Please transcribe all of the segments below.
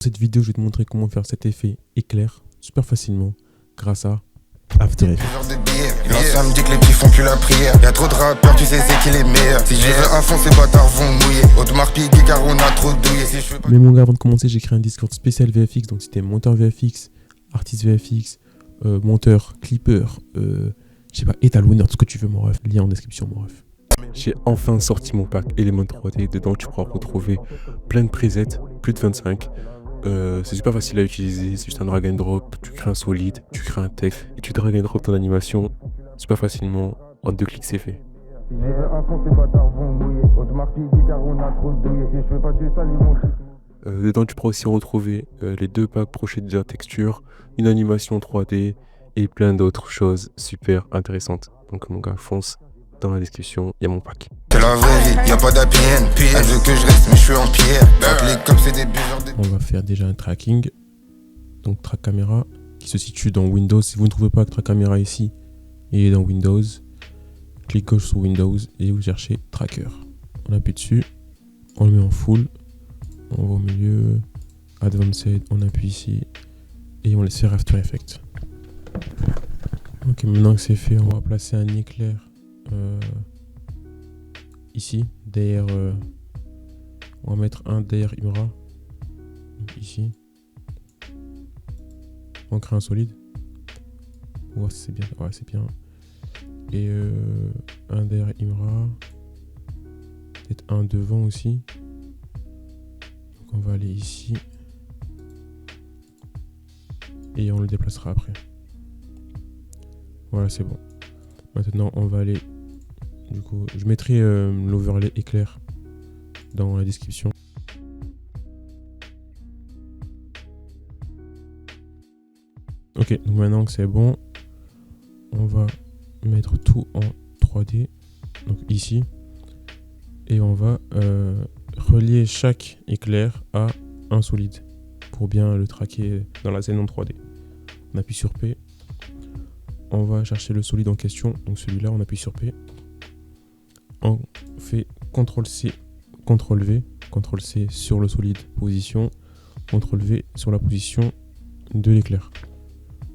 Dans cette vidéo, je vais te montrer comment faire cet effet éclair super facilement grâce à After Effects. L'ancien me dit que les petits font plus la prière. Y'a trop de rappeurs, tu sais c'est qui les meilleurs. Si je veux un fond, ces bâtards vont mouiller. Audemars Piguet car on a trop douillé. Si je veux pas... Mais mon gars, avant de commencer, j'ai créé un Discord spécial VFX. Donc si t'es monteur VFX, artiste VFX, monteur, clipper, je sais pas, étalonneur, tout ce que tu veux, mon ref. Lien en description, mon ref. J'ai enfin sorti mon pack Element 3D. Dedans, tu pourras retrouver plein de presets, plus de 25. C'est super facile à utiliser, c'est juste un drag and drop, tu crées un solide, tu crées un texte et tu drag and drop ton animation super facilement, en 2 clics c'est fait. Si je veux un fond, ces bâtards vont mouiller. Audemars Piguet car on a trop douillé. Si je veux pas du sale, ils vont... Dedans tu pourras aussi retrouver les 2 packs Procedure texture, une animation 3D et plein d'autres choses super intéressantes. Donc mon gars, fonce dans la description, il y a mon pack. C'est la vraie vie, y'a pas d'APN. Elle veut que je reste, mais je suis en pierre. Appelé comme c'est des bizarres. On va faire déjà un tracking, donc track caméra qui se situe dans Windows. Si vous ne trouvez pas track caméra ici, il est dans Windows. Clic gauche sur Windows et vous cherchez tracker. On appuie dessus, on le met en full, on va au milieu, advanced, on appuie ici et on laisse faire After Effects. Ok, maintenant que c'est fait, on va placer un éclair ici, derrière. On va mettre un derrière Imra, donc ici. On crée un solide. On voit si c'est bien. Ouais, c'est bien. Et un derrière Imra. Peut-être un devant aussi. Donc on va aller ici. Et on le déplacera après. Voilà, c'est bon. Maintenant, on va aller... Du coup, je mettrai l'overlay éclair dans la description. Ok, donc maintenant que c'est bon, on va mettre tout en 3D, donc ici, et on va relier chaque éclair à un solide pour bien le traquer dans la scène en 3D. On appuie sur P, on va chercher le solide en question, donc celui-là, on appuie sur P, on fait CTRL-C, CTRL-V, CTRL-C sur le solide position, CTRL-V sur la position de l'éclair.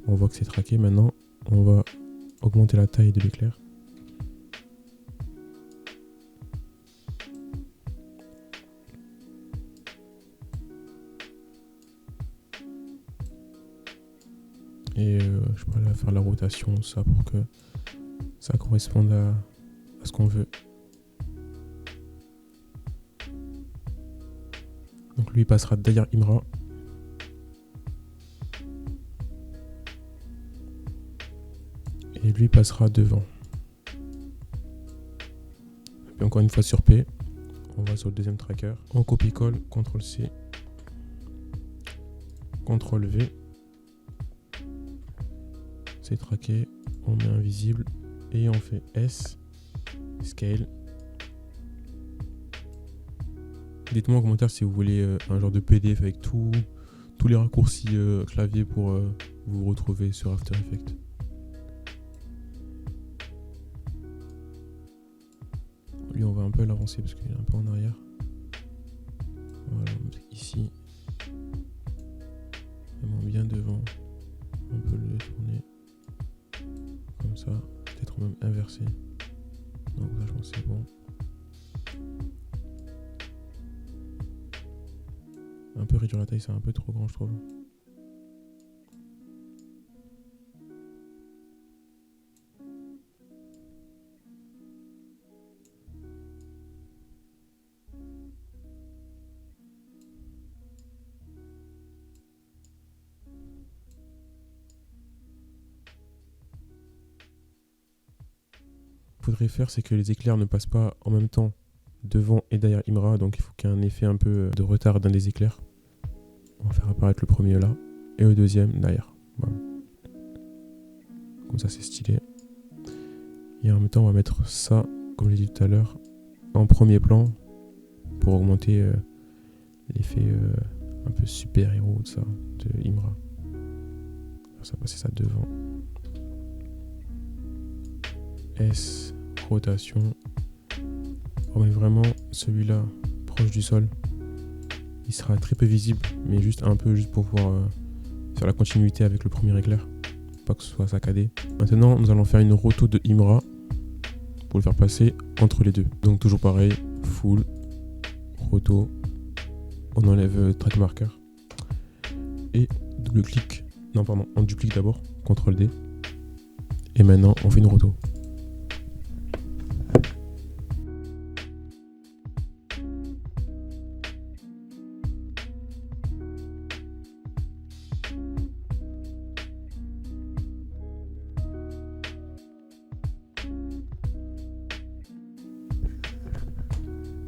On voit que c'est traqué. Maintenant, on va augmenter la taille de l'éclair. Et je pourrais faire la rotation, ça, pour que ça corresponde à ce qu'on veut. Donc lui, il passera derrière Imra. Et lui passera devant. Et puis encore une fois sur P, on va sur le deuxième tracker. On copie-colle, CTRL-C, CTRL-V. C'est traqué, on met invisible et on fait S, Scale. Dites-moi en commentaire si vous voulez un genre de PDF avec tous les raccourcis clavier pour vous retrouver sur After Effects. Lui, on va un peu l'avancer parce qu'il est un peu en arrière. Voilà, ici. Vraiment bien devant. On peut le tourner comme ça. Peut-être même inversé. Donc là, je pense que c'est bon. Un peu réduire la taille, c'est un peu trop grand, je trouve. Faudrait faire, c'est que les éclairs ne passent pas en même temps devant et derrière Imra, donc il faut qu'il y ait un effet un peu de retard dans les éclairs. On va faire apparaître le premier là et le deuxième derrière. Voilà. Comme ça, c'est stylé. Et en même temps, on va mettre ça, comme j'ai dit tout à l'heure, en premier plan pour augmenter l'effet un peu super-héros de ça, de Imra. Ça va passer ça devant. S, rotation. On met vraiment celui-là proche du sol. il sera très peu visible, mais juste un peu, juste pour pouvoir faire la continuité avec le premier éclair, pas que ce soit saccadé. Maintenant, nous allons faire une roto de Imra pour le faire passer entre les deux. Donc toujours pareil, full, roto, on enlève track marker et double clic. Non pardon, on duplique d'abord, CTRL D. Et maintenant on fait une roto.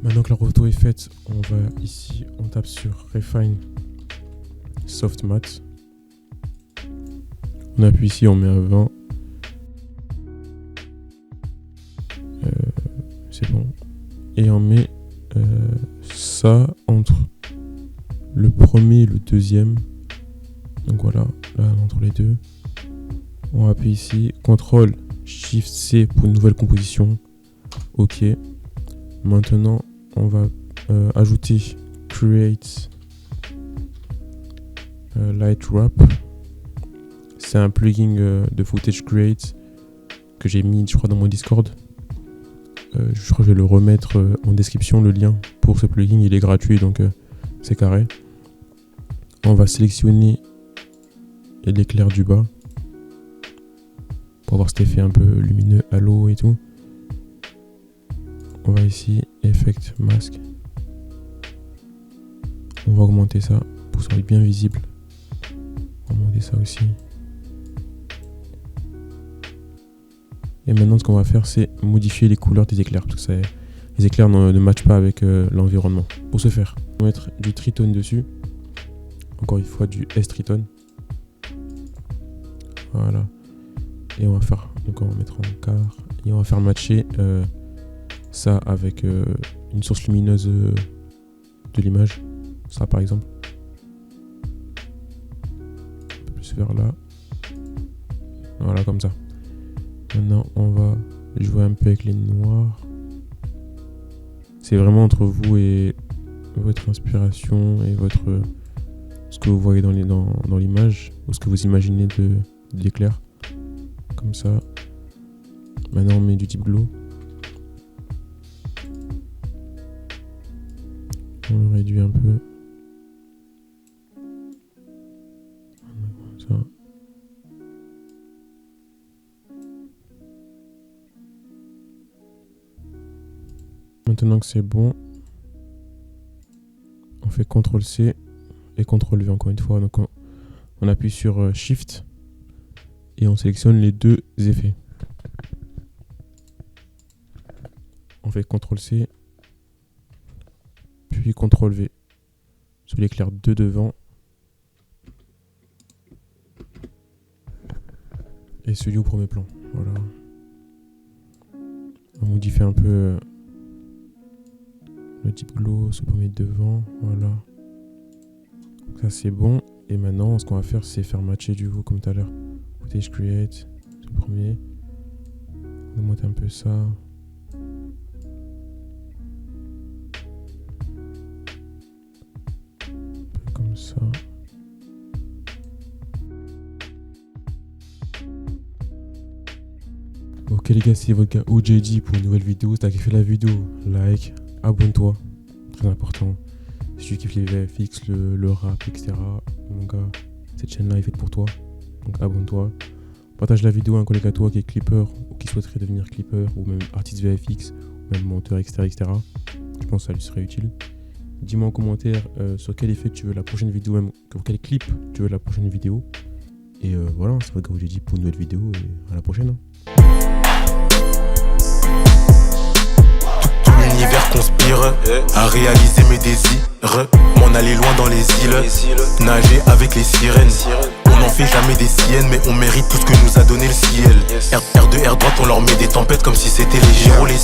Maintenant que la roto est faite, on va ici, on tape sur Refine Soft Matte. On appuie ici, on met à 20. C'est bon. Et on met ça entre le premier et le deuxième. Donc voilà, là entre les deux. On appuie ici, CTRL SHIFT C pour une nouvelle composition. OK. Maintenant, on va ajouter Create Light Wrap. C'est un plugin de Footage Create que j'ai mis, je crois, dans mon Discord. Je crois que je vais le remettre en description, le lien pour ce plugin. Il est gratuit, donc c'est carré. On va sélectionner l'éclair du bas pour avoir cet effet un peu lumineux, halo et tout. On va ici, Effect Mask. On va augmenter ça pour que ça soit bien visible. On va augmenter ça aussi. Et maintenant, ce qu'on va faire, c'est modifier les couleurs des éclairs. Parce que les éclairs ne matchent pas avec l'environnement. Pour ce faire, on va mettre du tritone dessus. Encore une fois, du S-tritone. Voilà. Et on va faire, donc on va mettre en quart. Et on va faire matcher ça avec une source lumineuse de l'image. Ça, par exemple. Un peu plus vers là. Voilà, comme ça. Maintenant, on va jouer un peu avec les noirs. C'est vraiment entre vous et votre inspiration et ce que vous voyez dans l'image ou ce que vous imaginez de l'éclair. Comme ça. Maintenant, on met du deep glow. On le réduit un peu. Comme ça. Maintenant que c'est bon, on fait CTRL C et CTRL V encore une fois. Donc on appuie sur Shift et on sélectionne les deux effets. On fait CTRL C puis CTRL V sur l'éclair de devant et celui au premier plan. Voilà. On modifie un peu le deep glow, ce premier de devant. Voilà. Donc ça c'est bon. Et maintenant, ce qu'on va faire, c'est faire matcher du coup comme tout à l'heure. Footage Create, c'est le premier. On va monter un peu ça. Comme ça. Ok les gars, c'est votre gars OJD pour une nouvelle vidéo. Si t'as kiffé la vidéo, like, abonne-toi, très important. Si tu kiffes les VFX, le rap, etc. Mon gars, cette chaîne-là est faite pour toi. Donc abonne-toi. Partage la vidéo à un collègue à toi qui est clipper ou qui souhaiterait devenir clipper ou même artiste VFX, ou même monteur, etc. Je pense que ça lui serait utile. Dis-moi en commentaire sur quel effet tu veux la prochaine vidéo, même sur quel clip tu veux la prochaine vidéo. Et voilà, c'est votre gars OJD pour une nouvelle vidéo et à la prochaine. L'univers conspire à réaliser mes désirs. M'en aller loin dans les îles, nager avec les sirènes. On n'en fait jamais des siennes, mais on mérite tout ce que nous a donné le ciel. R2, R droite, on leur met des tempêtes comme si c'était les gyros, les